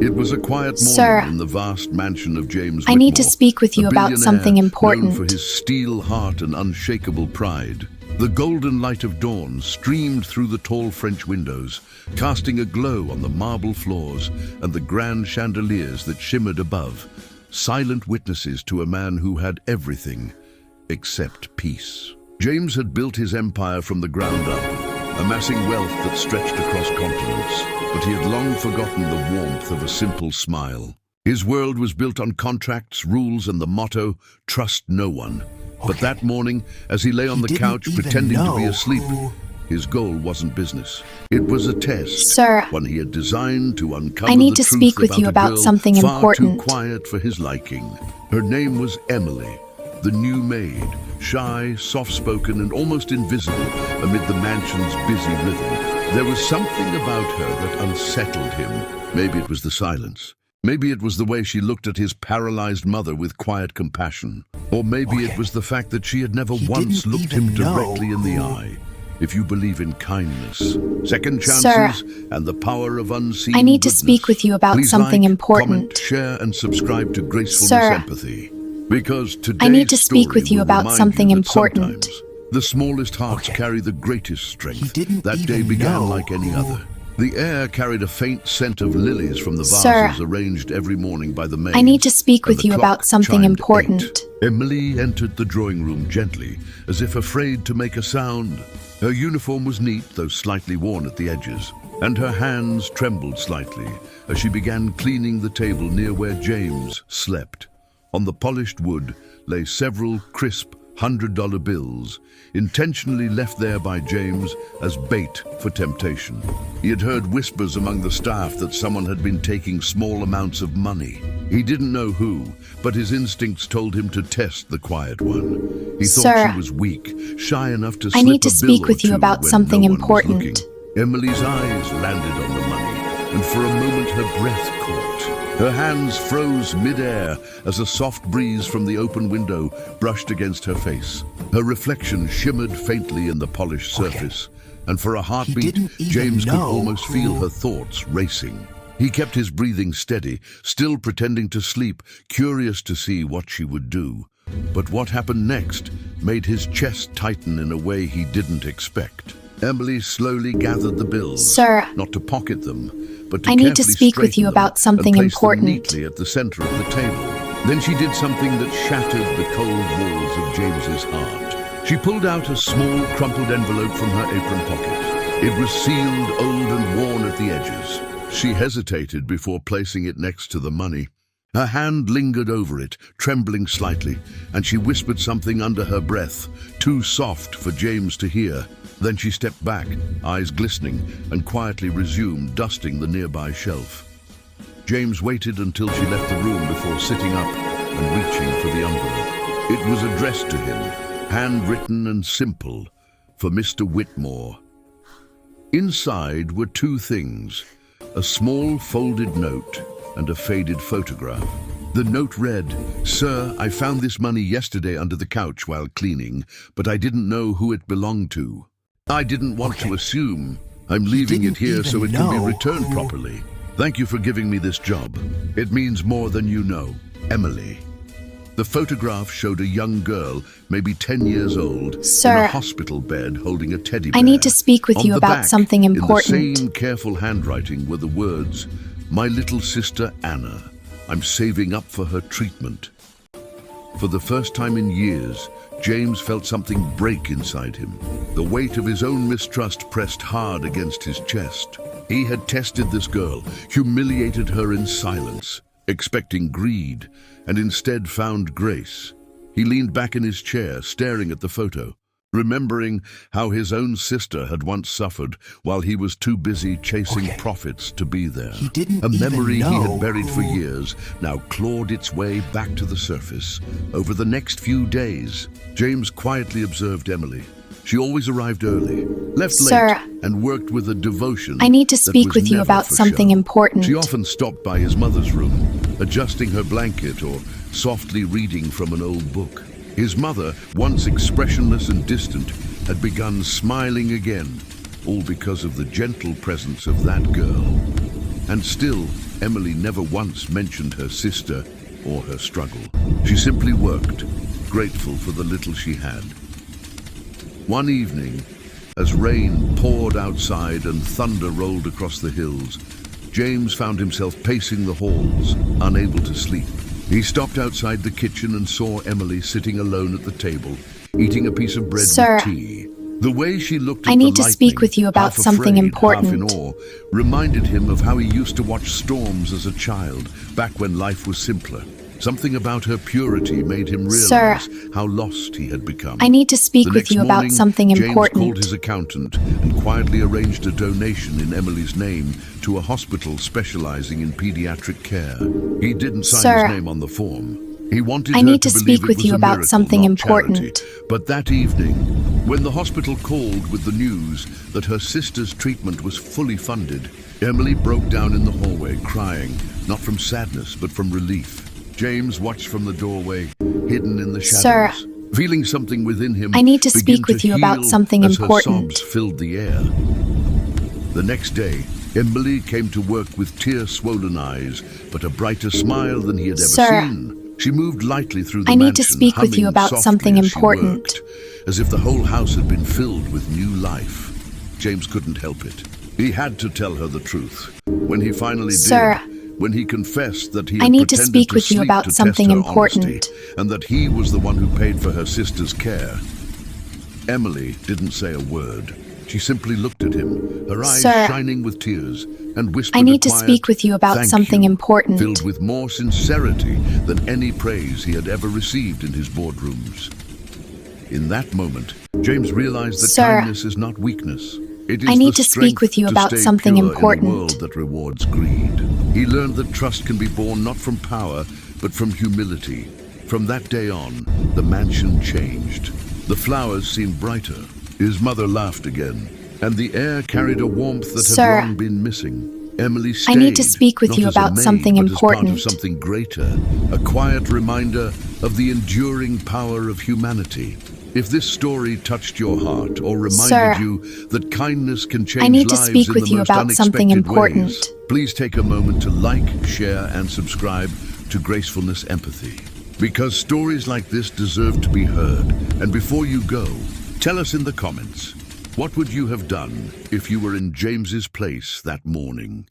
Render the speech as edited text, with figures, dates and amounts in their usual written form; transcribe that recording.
It was a quiet Sir, morning in the vast mansion of James I need to Whitmore, speak with you a about something billionaire important. known for his steel heart and unshakable pride. The golden light of dawn streamed through the tall French windows, casting a glow on the marble floors and the grand chandeliers that shimmered above, silent witnesses to a man who had everything except peace. James had built his empire from the ground up, amassing wealth that stretched across continents, but he had long forgotten the warmth of a simple smile. His world was built on contracts, rules, and the motto, trust no one. But that morning, as he lay on the couch pretending to be asleep, his goal wasn't business. It was a test, Sir, one he had designed to uncover I need the to truth speak with about you a about girl something far important. too quiet for his liking. Her name was Emily, the new maid, shy, soft-spoken, and almost invisible amid the mansion's busy rhythm. There was something about her that unsettled him. Maybe it was the silence. Maybe it was the way she looked at his paralyzed mother with quiet compassion. Or maybe it was the fact that she had never once looked him directly in the eye. If you believe in kindness, second chances, Sir, and the power of unseen I need to goodness, speak with you about please something like, important. Comment, share, and subscribe to Gracefulness Sir, Empathy. Because today's I need to speak story with you will about remind something you that important. sometimes the smallest hearts carry the greatest strength. didn't That day even began know like any other. The air carried a faint scent of lilies from the Sir, vases arranged every morning by the maid. I need to speak and with the you clock about something chimed important. 8. Emily entered the drawing room gently, as if afraid to make a sound. Her uniform was neat, though slightly worn at the edges, and her hands trembled slightly as she began cleaning the table near where James slept. On the polished wood lay several crisp $100 bills, intentionally left there by James as bait for temptation. He had heard whispers among the staff that someone had been taking small amounts of money. He didn't know who, but his instincts told him to test the quiet one. He thought Sir, she was weak, shy enough to I slip need to a bill speak or with you two about when something no one was important. looking. Emily's eyes landed on the money, and for a moment her breath caught. Her hands froze mid-air as a soft breeze from the open window brushed against her face. Her reflection shimmered faintly in the polished surface, and for a heartbeat, didn't even James could know almost feel her thoughts racing. He kept his breathing steady, still pretending to sleep, curious to see what she would do. But what happened next made his chest tighten in a way he didn't expect. Emily slowly gathered the bills, Sir, not to pocket them, but to I need to carefully speak with straighten you them about something and place important. them neatly at the center of the table. Then she did something that shattered the cold walls of James's heart. She pulled out a small, crumpled envelope from her apron pocket. It was sealed, old, and worn at the edges. She hesitated before placing it next to the money. Her hand lingered over it, trembling slightly, and she whispered something under her breath, too soft for James to hear. Then she stepped back, eyes glistening, and quietly resumed dusting the nearby shelf. James waited until she left the room before sitting up and reaching for the envelope. It was addressed to him, handwritten and simple, for Mr. Whitmore. Inside were two things, a small folded note and a faded photograph. The note read, "Sir, I found this money yesterday under the couch while cleaning, but I didn't know who it belonged to. I didn't want to assume. I'm leaving it here so it can be returned properly. Thank you for giving me this job. It means more than you know. Emily." The photograph showed a young girl, maybe 10 years old, in Sir, a hospital bed holding a teddy bear. I need to speak with On you the about back, something important. In the same careful handwriting were the words, "My little sister Anna. I'm saving up for her treatment." For the first time in years, James felt something break inside him. The weight of his own mistrust pressed hard against his chest. He had tested this girl, humiliated her in silence, expecting greed, and instead found grace. He leaned back in his chair, staring at the photo, remembering how his own sister had once suffered while he was too busy chasing profits to be there. A memory he had buried for years now clawed its way back to the surface. Over the next few days, James quietly observed Emily. She always arrived early, left Sir, late, and worked with a devotion. I need to that speak was with you never about for something show. important. She often stopped by his mother's room, adjusting her blanket or softly reading from an old book. His mother, once expressionless and distant, had begun smiling again, all because of the gentle presence of that girl. And still, Emily never once mentioned her sister or her struggle. She simply worked, grateful for the little she had. One evening, as rain poured outside and thunder rolled across the hills, James found himself pacing the halls, unable to sleep. He stopped outside the kitchen and saw Emily sitting alone at the table, eating a piece of bread with tea. The way she looked at I need to speak with you about something important. Half in awe, reminded him of how he used to watch storms as a child, back when life was simpler. Something about her purity made him realize how lost he had become. I need to speak with you about something important. James called his accountant and quietly arranged a donation in Emily's name to a hospital specializing in pediatric care. He didn't sign his name on the form. He wanted I need to speak with you about something important. But that evening, when the hospital called with the news that her sister's treatment was fully funded, Emily broke down in the hallway, crying, not from sadness, but from relief. James watched from the doorway, hidden in the shadows, feeling something within him. I need to speak with you about something important. Her sobs filled the air. The next day, Emily came to work with tear-swollen eyes, but a brighter smile than he had ever seen. She moved lightly through the mansion, I need to speak with you about something important. Worked, as if the whole house had been filled with new life. James couldn't help it. He had to tell her the truth. When he finally did, when he confessed that he had I need to pretended speak to with you sleep about to something test her important. honesty, and that he was the one who paid for her sister's care. Emily didn't say a word. She simply looked at him, her eyes shining with tears, and whispered I need to quiet, speak with you about "Thank something you," important. filled with more sincerity than any praise he had ever received in his boardrooms. In that moment, James realized that kindness is not weakness. It is I need the to speak with you about stay something pure important. in a world that rewards greed. He learned that trust can be born not from power, but from humility. From that day on, the mansion changed. The flowers seemed brighter. His mother laughed again, and the air carried a warmth that had long been missing. Emily stayed, I need to speak with not you as a about maid, something but as part important. of something greater, a quiet reminder of the enduring power of humanity. If this story touched your heart or reminded you that kindness can change I need to lives speak in with the you most about something unexpected important. ways, please take a moment to like, share, and subscribe to Gracefulness Empathy. Because stories like this deserve to be heard. And before you go, tell us in the comments, what would you have done if you were in James's place that morning?